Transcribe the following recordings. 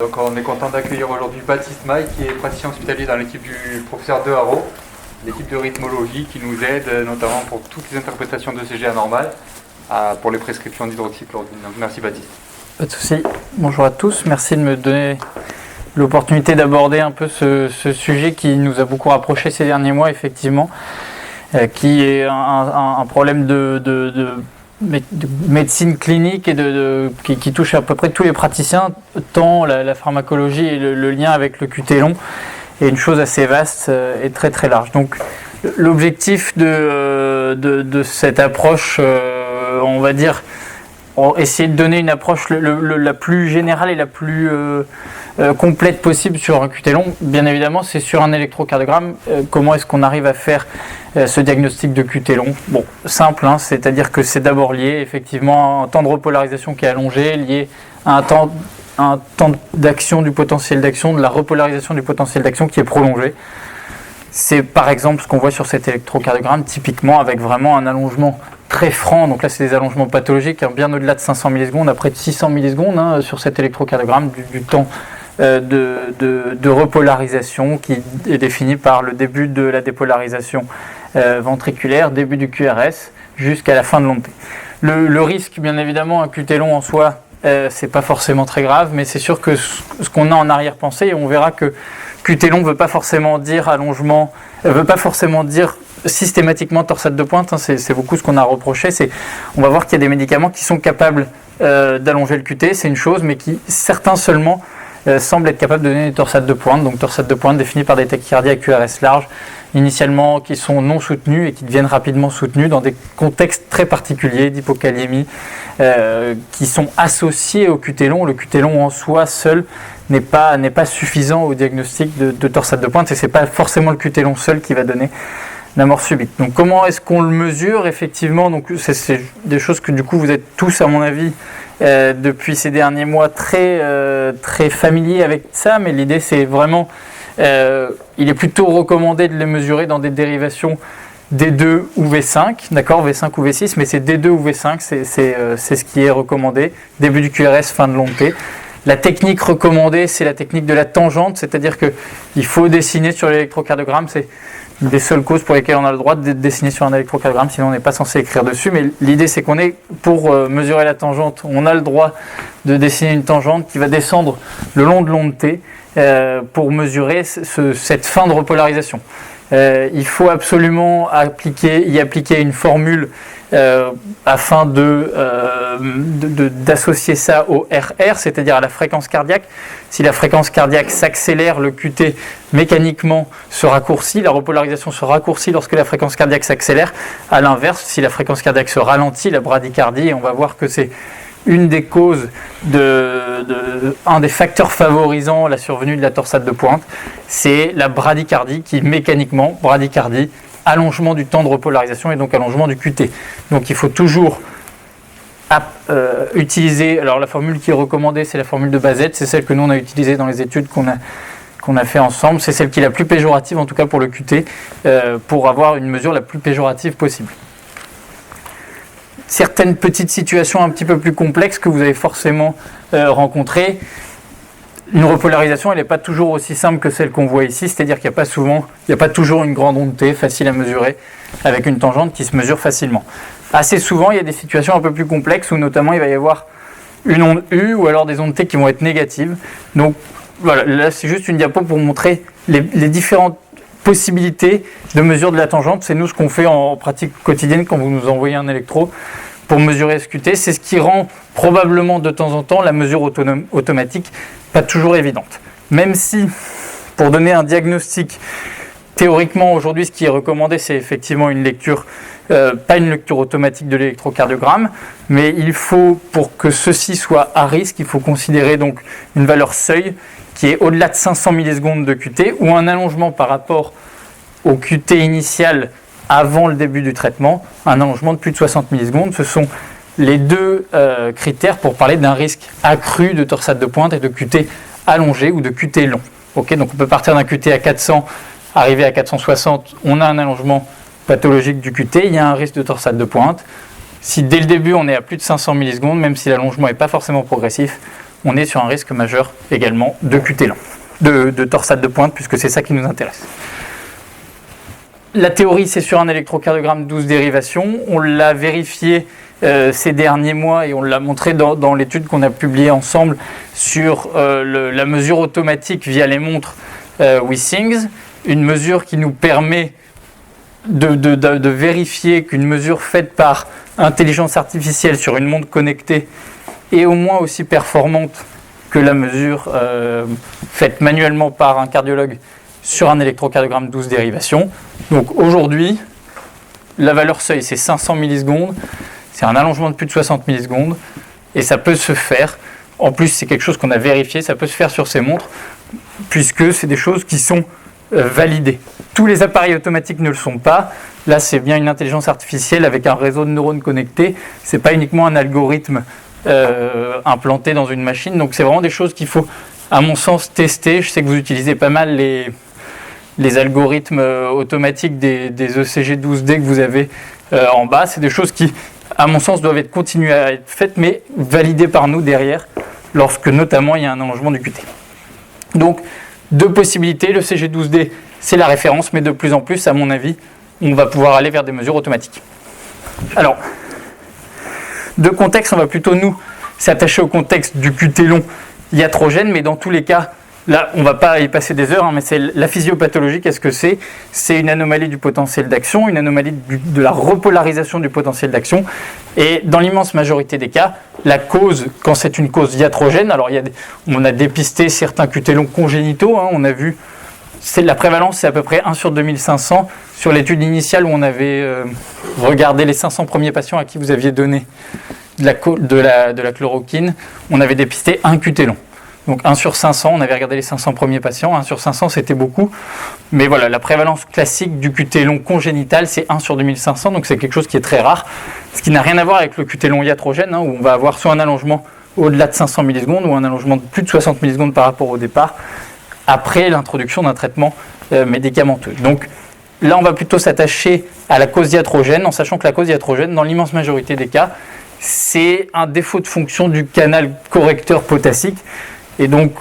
Donc on est content d'accueillir aujourd'hui Baptiste Maille, qui est praticien hospitalier dans l'équipe du professeur Deharo, l'équipe de rythmologie qui nous aide notamment pour toutes les interprétations de CG anormal pour les prescriptions d'hydroxychloroquine. Donc merci Baptiste. Pas de souci. Bonjour à tous, merci de me donner l'opportunité d'aborder un peu ce sujet qui nous a beaucoup rapprochés ces derniers mois, effectivement, qui est un problème de médecine clinique et qui touche à peu près tous les praticiens, tant la pharmacologie et le lien avec le QT long est une chose assez vaste et très très large. Donc l'objectif de cette approche, on va dire, essayer de donner une approche la plus générale et la plus complète possible sur un QT long. Bien évidemment, c'est sur un électrocardiogramme. Comment est-ce qu'on arrive à faire ce diagnostic de QT long? Bon, simple, hein, c'est-à-dire que c'est d'abord lié effectivement à un temps de repolarisation qui est allongé, lié à un temps d'action du potentiel d'action, de la repolarisation du potentiel d'action qui est prolongé. C'est par exemple ce qu'on voit sur cet électrocardiogramme, typiquement avec vraiment un allongement très franc. Donc là, c'est des allongements pathologiques, hein, bien au-delà de 500 millisecondes, à près de 600 millisecondes hein, sur cet électrocardiogramme du temps de repolarisation qui est défini par le début de la dépolarisation ventriculaire, début du QRS, jusqu'à la fin de l'onde T. Le risque, bien évidemment, un QT long en soi, c'est pas forcément très grave, mais c'est sûr que ce qu'on a en arrière-pensée, et on verra que QT long ne veut pas forcément dire allongement, veut pas forcément dire systématiquement torsade de pointe, hein, c'est beaucoup ce qu'on a reproché. On va voir qu'il y a des médicaments qui sont capables d'allonger le QT, c'est une chose, mais qui certains seulement semblent être capables de donner des torsades de pointe, donc torsades de pointe définies par des tachycardies à QRS large, initialement qui sont non soutenues et qui deviennent rapidement soutenues dans des contextes très particuliers d'hypokaliémie qui sont associés au QT long. Le QT long en soi seul n'est pas suffisant au diagnostic de torsade de pointe et c'est pas forcément le QT long seul qui va donner la mort subite. Donc comment est-ce qu'on le mesure effectivement? Donc c'est des choses que du coup vous êtes tous à mon avis depuis ces derniers mois très familiers avec ça, mais l'idée c'est vraiment il est plutôt recommandé de les mesurer dans des dérivations D2 ou V5, d'accord, V5 ou V6, mais c'est D2 ou V5, c'est ce qui est recommandé, début du QRS, fin de l'onde T. La technique recommandée, c'est la technique de la tangente, c'est-à-dire qu'il faut dessiner sur l'électrocardiogramme, c'est une des seules causes pour lesquelles on a le droit de dessiner sur un électrocardiogramme, sinon on n'est pas censé écrire dessus, mais l'idée c'est qu'on est, pour mesurer la tangente, on a le droit de dessiner une tangente qui va descendre le long de l'onde T pour mesurer cette fin de repolarisation. Il faut absolument y appliquer une formule afin d'associer ça au RR, c'est-à-dire à la fréquence cardiaque. Si la fréquence cardiaque s'accélère, le QT mécaniquement se raccourcit, la repolarisation se raccourcit lorsque la fréquence cardiaque s'accélère. À l'inverse, si la fréquence cardiaque se ralentit, la bradycardie, et on va voir que c'est une des causes, un des facteurs favorisant la survenue de la torsade de pointe, c'est la bradycardie qui mécaniquement, bradycardie, allongement du temps de repolarisation et donc allongement du QT. Donc il faut toujours utiliser, alors la formule qui est recommandée c'est la formule de Bazet, c'est celle que nous on a utilisée dans les études qu'on a fait ensemble, c'est celle qui est la plus péjorative en tout cas pour le QT, pour avoir une mesure la plus péjorative possible. Certaines petites situations un petit peu plus complexes que vous avez forcément rencontrées. Une repolarisation, elle n'est pas toujours aussi simple que celle qu'on voit ici, c'est-à-dire qu'il n'y a pas toujours une grande onde T facile à mesurer avec une tangente qui se mesure facilement. Assez souvent, il y a des situations un peu plus complexes où notamment il va y avoir une onde U ou alors des ondes T qui vont être négatives. Donc voilà, là c'est juste une diapo pour montrer les différentes possibilités de mesure de la tangente. C'est nous ce qu'on fait en pratique quotidienne quand vous nous envoyez un électro pour mesurer SQT. C'est ce qui rend probablement de temps en temps la mesure automatique pas toujours évidente. Même si, pour donner un diagnostic, théoriquement aujourd'hui ce qui est recommandé c'est effectivement une lecture, pas une lecture automatique de l'électrocardiogramme, mais il faut, pour que ceci soit à risque, il faut considérer donc une valeur seuil qui est au-delà de 500 millisecondes de QT ou un allongement par rapport au QT initial avant le début du traitement, un allongement de plus de 60 millisecondes. Ce sont les deux critères pour parler d'un risque accru de torsade de pointe et de QT allongé ou de QT long. Okay, donc on peut partir d'un QT à 400, arriver à 460, on a un allongement pathologique du QT, il y a un risque de torsade de pointe. Si dès le début on est à plus de 500 millisecondes, même si l'allongement n'est pas forcément progressif, on est sur un risque majeur également de QT lent, de torsade de pointe, puisque c'est ça qui nous intéresse. La théorie, c'est sur un électrocardiogramme 12 dérivations. On l'a vérifié ces derniers mois et on l'a montré dans l'étude qu'on a publiée ensemble sur la mesure automatique via les montres WeSings, une mesure qui nous permet de vérifier qu'une mesure faite par intelligence artificielle sur une montre connectée est au moins aussi performante que la mesure faite manuellement par un cardiologue sur un électrocardiogramme 12 dérivations. Donc aujourd'hui, la valeur seuil c'est 500 millisecondes, c'est un allongement de plus de 60 millisecondes et ça peut se faire. En plus, c'est quelque chose qu'on a vérifié, ça peut se faire sur ces montres puisque c'est des choses qui sont validées. Tous les appareils automatiques ne le sont pas. Là, c'est bien une intelligence artificielle avec un réseau de neurones connectés. C'est pas uniquement un algorithme implanté dans une machine. Donc, c'est vraiment des choses qu'il faut, à mon sens, tester. Je sais que vous utilisez pas mal les algorithmes automatiques des ECG 12D que vous avez en bas. C'est des choses qui, à mon sens, doivent être continuées à être faites, mais validées par nous derrière, lorsque notamment il y a un allongement du QT. Donc, deux possibilités. Le CG12D, c'est la référence, mais de plus en plus, à mon avis, on va pouvoir aller vers des mesures automatiques. Alors, de contexte, on va plutôt nous s'attacher au contexte du QT long iatrogène, mais dans tous les cas, là, on ne va pas y passer des heures, mais c'est la physiopathologie. Qu'est-ce que c'est ? C'est une anomalie du potentiel d'action, une anomalie de la repolarisation du potentiel d'action. Et dans l'immense majorité des cas, la cause, quand c'est une cause iatrogène, alors on a dépisté certains QT longs congénitaux, on a vu, la prévalence c'est à peu près 1 sur 2500. Sur l'étude initiale où on avait regardé les 500 premiers patients à qui vous aviez donné de la chloroquine, on avait dépisté un QT long. Donc 1 sur 500, on avait regardé les 500 premiers patients, 1 sur 500 c'était beaucoup, mais voilà, la prévalence classique du QT long congénital c'est 1 sur 2500, donc c'est quelque chose qui est très rare, ce qui n'a rien à voir avec le QT long iatrogène, où on va avoir soit un allongement au-delà de 500 millisecondes ou un allongement de plus de 60 millisecondes par rapport au départ, après l'introduction d'un traitement médicamenteux. Donc là on va plutôt s'attacher à la cause iatrogène, en sachant que la cause iatrogène, dans l'immense majorité des cas, c'est un défaut de fonction du canal correcteur potassique. Et donc,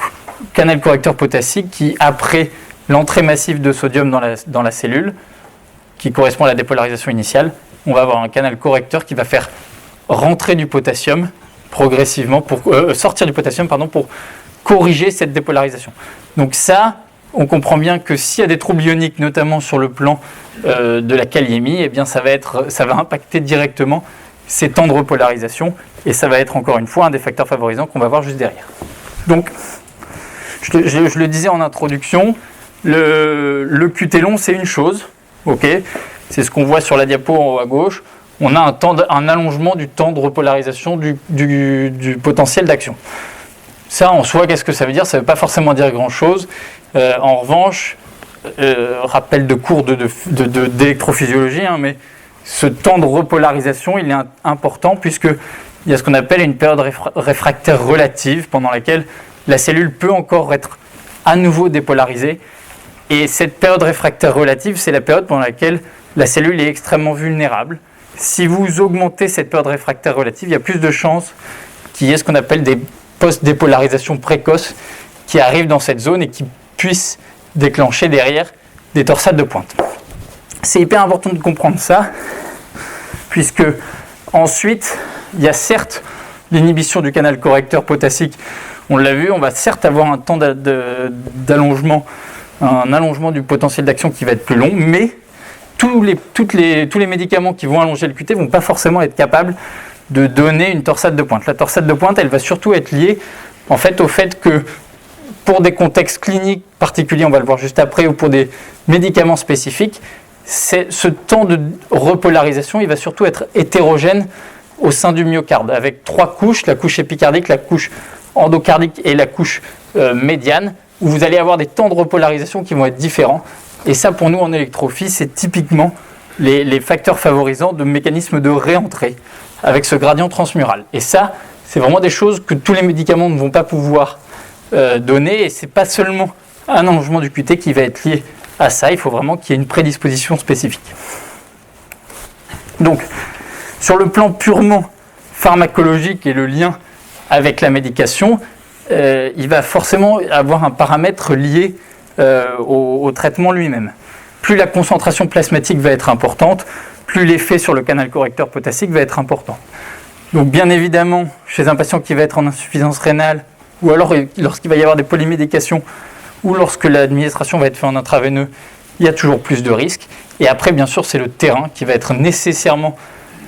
canal correcteur potassique qui, après l'entrée massive de sodium dans la cellule, qui correspond à la dépolarisation initiale, on va avoir un canal correcteur qui va faire rentrer du potassium progressivement, sortir du potassium pour corriger cette dépolarisation. Donc ça, on comprend bien que s'il y a des troubles ioniques, notamment sur le plan de la kaliémie, eh bien ça va impacter directement ces temps de repolarisation, et ça va être encore une fois un des facteurs favorisants qu'on va voir juste derrière. Donc, je le disais en introduction, le QT long, c'est une chose, ok, c'est ce qu'on voit sur la diapo en haut à gauche. On a un allongement du temps de repolarisation du potentiel d'action. Ça, en soi, qu'est-ce que ça veut dire ? Ça ne veut pas forcément dire grand-chose. En revanche, rappel de cours d'électrophysiologie, mais ce temps de repolarisation, il est important puisque il y a ce qu'on appelle une période réfractaire relative pendant laquelle la cellule peut encore être à nouveau dépolarisée. Et cette période réfractaire relative, c'est la période pendant laquelle la cellule est extrêmement vulnérable. Si vous augmentez cette période réfractaire relative, il y a plus de chances qu'il y ait ce qu'on appelle des post-dépolarisation précoces qui arrivent dans cette zone et qui puissent déclencher derrière des torsades de pointe. C'est hyper important de comprendre ça, puisque ensuite, il y a certes l'inhibition du canal correcteur potassique, on l'a vu, on va certes avoir un temps d'allongement, un allongement du potentiel d'action qui va être plus long, mais tous les médicaments qui vont allonger le QT ne vont pas forcément être capables de donner une torsade de pointe. La torsade de pointe, elle va surtout être liée en fait, au fait que pour des contextes cliniques particuliers, on va le voir juste après, ou pour des médicaments spécifiques, ce temps de repolarisation, il va surtout être hétérogène au sein du myocarde, avec 3 couches, la couche épicardique, la couche endocardique et la couche médiane, où vous allez avoir des temps de repolarisation qui vont être différents. Et ça, pour nous, en électrophie, c'est typiquement les facteurs favorisants de mécanismes de réentrée, avec ce gradient transmural. Et ça, c'est vraiment des choses que tous les médicaments ne vont pas pouvoir donner, et ce n'est pas seulement un allongement du QT qui va être lié à ça, il faut vraiment qu'il y ait une prédisposition spécifique. Donc, sur le plan purement pharmacologique et le lien avec la médication, il va forcément avoir un paramètre lié au traitement lui-même. Plus la concentration plasmatique va être importante, plus l'effet sur le canal correcteur potassique va être important. Donc bien évidemment, chez un patient qui va être en insuffisance rénale, ou alors lorsqu'il va y avoir des polymédications, ou lorsque l'administration va être faite en intraveineux, il y a toujours plus de risques. Et après, bien sûr, c'est le terrain qui va être nécessairement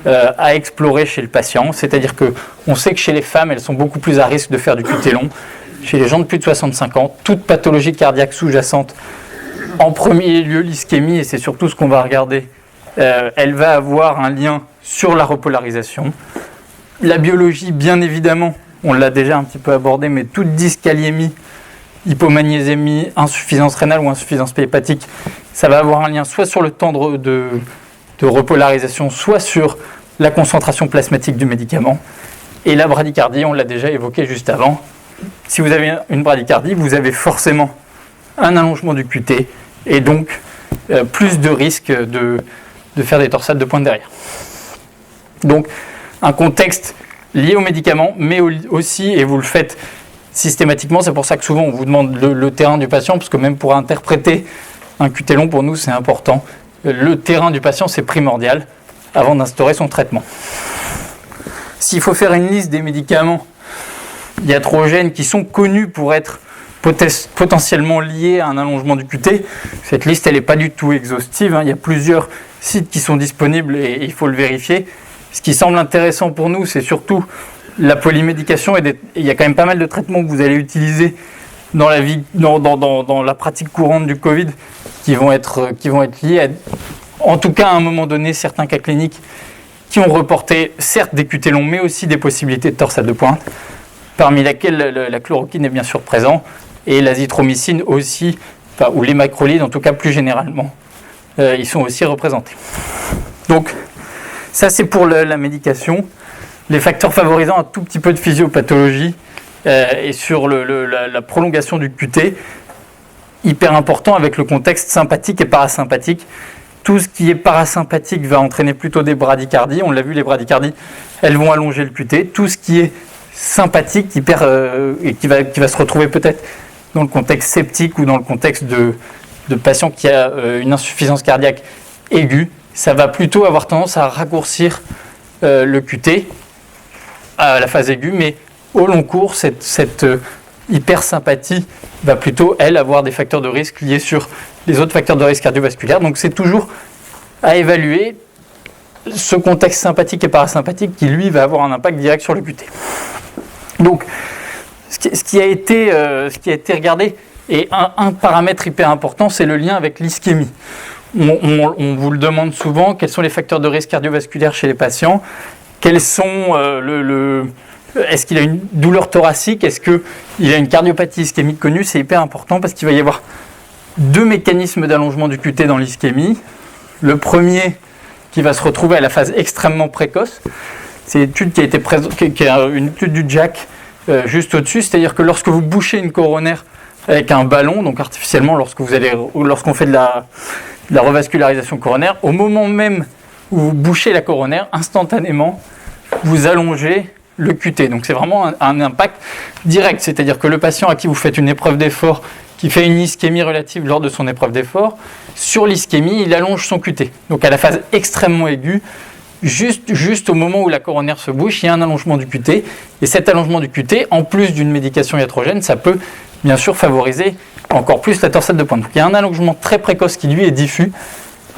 à explorer chez le patient. C'est-à-dire qu'on sait que chez les femmes, elles sont beaucoup plus à risque de faire du QT long. Chez les gens de plus de 65 ans, toute pathologie cardiaque sous-jacente, en premier lieu l'ischémie, et c'est surtout ce qu'on va regarder, elle va avoir un lien sur la repolarisation. La biologie, bien évidemment, on l'a déjà un petit peu abordé, mais toute dyskaliémie, hypomagnésémie, insuffisance rénale ou insuffisance hépatique, ça va avoir un lien soit sur le temps de repolarisation, soit sur la concentration plasmatique du médicament. Et la bradycardie, on l'a déjà évoqué juste avant. Si vous avez une bradycardie, vous avez forcément un allongement du QT et donc plus de risques de faire des torsades de pointe derrière. Donc un contexte lié au médicament, mais aussi, et vous le faites systématiquement, c'est pour ça que souvent on vous demande le terrain du patient, parce que même pour interpréter un QT long, pour nous c'est important. Le terrain du patient, c'est primordial avant d'instaurer son traitement. S'il faut faire une liste des médicaments iatrogènes qui sont connus pour être potentiellement liés à un allongement du QT, cette liste elle n'est pas du tout exhaustive, il y a plusieurs sites qui sont disponibles et il faut le vérifier. Ce qui semble intéressant pour nous, c'est surtout la polymédication, et il y a quand même pas mal de traitements que vous allez utiliser dans la pratique courante du Covid qui vont être liés à, en tout cas à un moment donné, certains cas cliniques qui ont reporté certes des QT longs, mais aussi des possibilités de torsade de pointe, parmi laquelle la chloroquine est bien sûr présent, et l'azithromycine aussi, ou les macrolides en tout cas plus généralement, ils sont aussi représentés. Donc ça c'est pour la médication. Les facteurs favorisant un tout petit peu de physiopathologie et sur la prolongation du QT, hyper important avec le contexte sympathique et parasympathique. Tout ce qui est parasympathique va entraîner plutôt des bradycardies. On l'a vu, les bradycardies, elles vont allonger le QT. Tout ce qui est sympathique et qui va se retrouver peut-être dans le contexte septique ou dans le contexte de patient qui a une insuffisance cardiaque aiguë, ça va plutôt avoir tendance à raccourcir le QT à la phase aiguë, mais au long cours, cette hypersympathie va plutôt, elle, avoir des facteurs de risque liés sur les autres facteurs de risque cardiovasculaires. Donc c'est toujours à évaluer ce contexte sympathique et parasympathique qui, lui, va avoir un impact direct sur le QT. Donc, ce qui a été regardé, et un paramètre hyper important, c'est le lien avec l'ischémie. On vous le demande souvent, quels sont les facteurs de risque cardiovasculaire chez les patients, quels sont est-ce qu'il a une douleur thoracique, est-ce qu'il a une cardiopathie ischémique connue, c'est hyper important parce qu'il va y avoir deux mécanismes d'allongement du QT dans l'ischémie. Le premier qui va se retrouver à la phase extrêmement précoce, c'est l'étude qui a une étude du JACC juste au-dessus, c'est-à-dire que lorsque vous bouchez une coronaire avec un ballon, donc artificiellement lorsqu'on fait de la revascularisation coronaire, au moment même où vous bouchez la coronaire, instantanément, vous allongez le QT. Donc c'est vraiment un impact direct, c'est-à-dire que le patient à qui vous faites une épreuve d'effort, qui fait une ischémie relative lors de son épreuve d'effort, sur l'ischémie, il allonge son QT. Donc à la phase extrêmement aiguë, juste au moment où la coronaire se bouche, il y a un allongement du QT. Et cet allongement du QT, en plus d'une médication iatrogène, ça peut bien sûr favoriser encore plus la torsade de pointe. Donc il y a un allongement très précoce qui lui est diffus.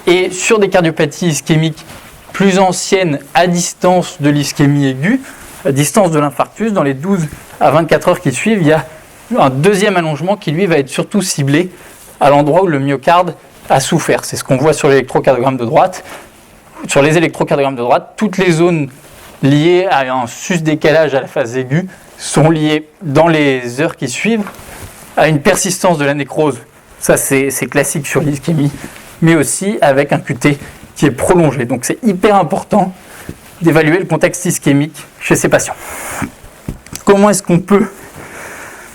Et sur des cardiopathies ischémiques plus anciennes à distance de l'ischémie aiguë, à distance de l'infarctus, dans les 12 à 24 heures qui suivent, il y a un deuxième allongement qui lui va être surtout ciblé à l'endroit où le myocarde a souffert. C'est ce qu'on voit sur l'électrocardiogramme de droite. Sur les électrocardiogrammes de droite, toutes les zones liées à un sus-décalage à la phase aiguë sont liées dans les heures qui suivent à une persistance de la nécrose. Ça, c'est classique sur l'ischémie, mais aussi avec un QT qui est prolongé. Donc c'est hyper important d'évaluer le contexte ischémique chez ces patients. Comment est-ce qu'on peut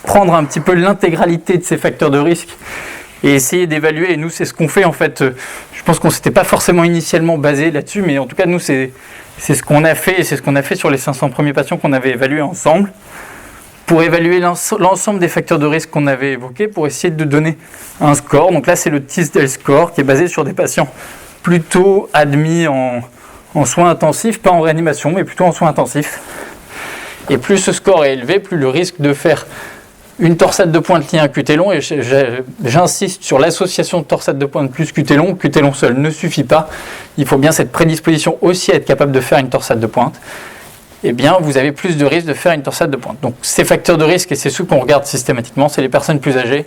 prendre un petit peu l'intégralité de ces facteurs de risque et essayer d'évaluer, et nous c'est ce qu'on fait en fait, je pense qu'on ne s'était pas forcément initialement basé là-dessus, mais en tout cas nous c'est ce qu'on a fait, et c'est ce qu'on a fait sur les 500 premiers patients qu'on avait évalués ensemble, pour évaluer l'ensemble des facteurs de risque qu'on avait évoqués, pour essayer de donner un score. Donc là, c'est le Tisdale Score qui est basé sur des patients plutôt admis en soins intensifs, pas en réanimation, mais plutôt en soins intensifs. Et plus ce score est élevé, plus le risque de faire une torsade de pointe liée à un QT long, et j'insiste sur l'association de torsade de pointe plus QT long seul ne suffit pas. Il faut bien cette prédisposition aussi à être capable de faire une torsade de pointe. Eh bien, vous avez plus de risque de faire une torsade de pointe. Donc, ces facteurs de risque, et c'est ceux qu'on regarde systématiquement, c'est les personnes plus âgées,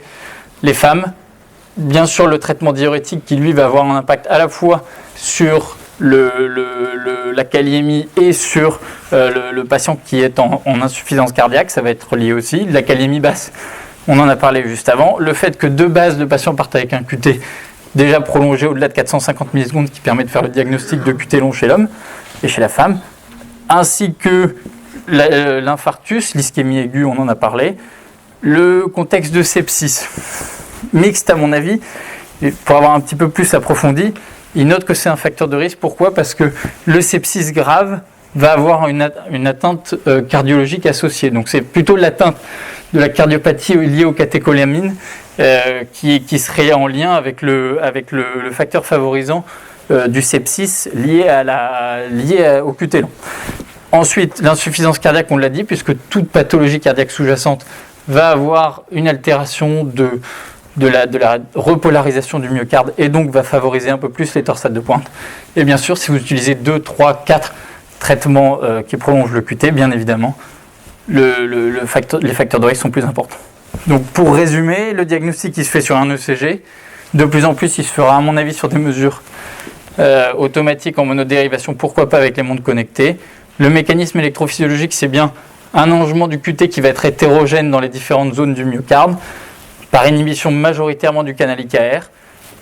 les femmes, bien sûr le traitement diurétique qui, lui, va avoir un impact à la fois sur la kaliémie et sur le patient qui est en insuffisance cardiaque, ça va être lié aussi. La kaliémie basse, on en a parlé juste avant. Le fait que de base, le patient parte avec un QT déjà prolongé au-delà de 450 millisecondes qui permet de faire le diagnostic de QT long chez l'homme et chez la femme, ainsi que l'infarctus, l'ischémie aiguë, on en a parlé. Le contexte de sepsis, mixte à mon avis, pour avoir un petit peu plus approfondi, il note que c'est un facteur de risque. Pourquoi ? Parce que le sepsis grave va avoir une atteinte cardiologique associée. Donc c'est plutôt l'atteinte de la cardiopathie liée aux catécholamines qui serait en lien avec le facteur favorisant du sepsis lié au QT long. Ensuite, l'insuffisance cardiaque, on l'a dit, puisque toute pathologie cardiaque sous-jacente va avoir une altération de la repolarisation du myocarde et donc va favoriser un peu plus les torsades de pointe. Et bien sûr, si vous utilisez 2, 3, 4 traitements qui prolongent le QT, bien évidemment, les facteurs de risque sont plus importants. Donc pour résumer, le diagnostic qui se fait sur un ECG, de plus en plus il se fera à mon avis sur des mesures automatiques en monodérivation, pourquoi pas avec les montres connectées. Le mécanisme électrophysiologique, c'est bien un allongement du QT qui va être hétérogène dans les différentes zones du myocarde, par inhibition majoritairement du canal IKR.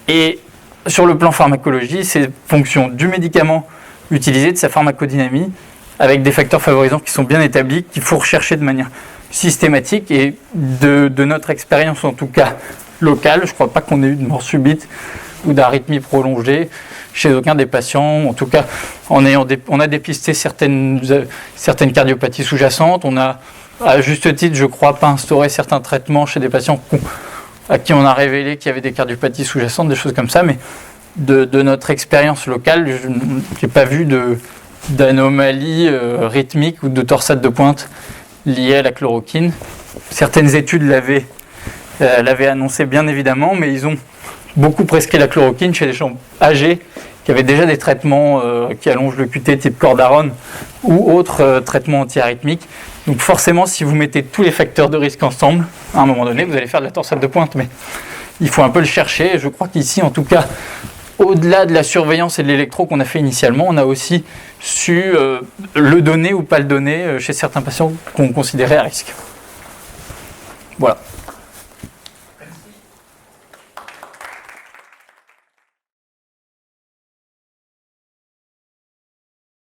Et sur le plan pharmacologie, c'est fonction du médicament utilisé, de sa pharmacodynamie, avec des facteurs favorisants qui sont bien établis, qu'il faut rechercher de manière systématique. Et de notre expérience, en tout cas locale, je ne crois pas qu'on ait eu de mort subite ou d'arythmie prolongée chez aucun des patients. En tout cas, on a dépisté certaines cardiopathies sous-jacentes. On a, à juste titre, je crois, pas instauré certains traitements chez des patients à qui on a révélé qu'il y avait des cardiopathies sous-jacentes, des choses comme ça. Mais de notre expérience locale, je n'ai pas vu d'anomalie rythmique ou de torsade de pointe liée à la chloroquine. Certaines études l'avaient annoncé, bien évidemment, mais ils ont beaucoup prescrit la chloroquine chez des gens âgés qui avaient déjà des traitements qui allongent le QT type cordarone ou autres traitements antiarythmiques. Donc forcément, si vous mettez tous les facteurs de risque ensemble, à un moment donné, vous allez faire de la torsade de pointe, mais il faut un peu le chercher. Je crois qu'ici, en tout cas, au-delà de la surveillance et de l'électro qu'on a fait initialement, on a aussi su le donner ou pas le donner chez certains patients qu'on considérait à risque. Voilà.